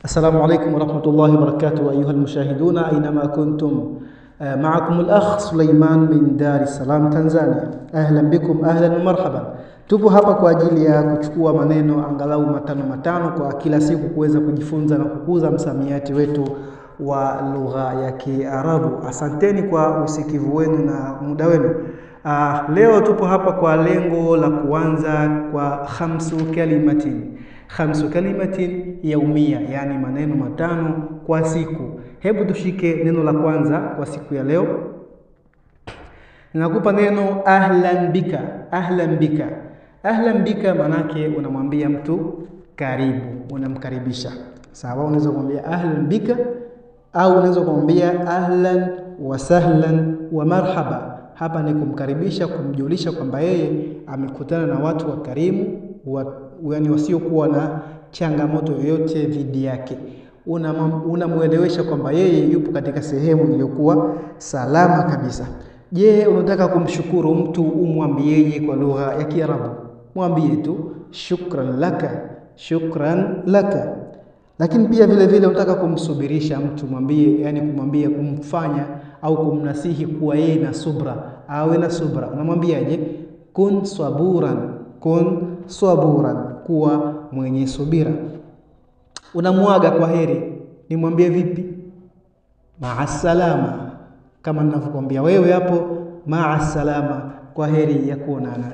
السلام عليكم ورحمة الله وبركاته أيها المشاهدون أينما كنتم. معكم الأخ سليمان من دار السلام تنزانيا. أهلا بكم أهلا ومرحبا. Tupo hapa kwa ajili ya kuchukua maneno angalau matano kwa kila siku kuweza kujifunza na kukuza msamiati wetu wa lugha ya Kiarabu. Asanteni kwa usikivu wenu na muda wenu. Leo tupo hapa kwa lengo la kuanza kwa khamsu kalimatin yaumia, yani maneno matano kwa siku. Hebu tushike neno la kwanza kwa siku ya leo. Ninakupa neno ahlan bika. Ahlan bika manake unamwambia mtu karibu, unamkaribisha. Sawa, unaweza kumwambia ahlan bika au unaweza kumwambia ahlan wa sahlan wa marhaba. Hapa ni kumkaribisha, kumjulisha kwamba yeye amekutana na watu wakarimu, yani wasiokuwa na changamoto yoyote dhidi yake. Unamuelewesha kwamba yeye yupo katika sehemu iliyokuwa salama kabisa. Je, unataka kumshukuru mtu umwambieje kwa lugha ya Kiarabu? Mwambie tu shukran laka. Lakini pia vile vile unataka kumsubirisha mtu, mwambie, yani kumwambia, kumfanya au kumnasihi kuwa yeye na subra, awe na subra. Unamwambiaje? kun saburan, kuwa mwenye subira. Unamuaga kwa heri, nimwambie vipi? Ma'assalama, kama ninavyokuambia wewe hapo, ma'assalama, kwa heri ya kuonana.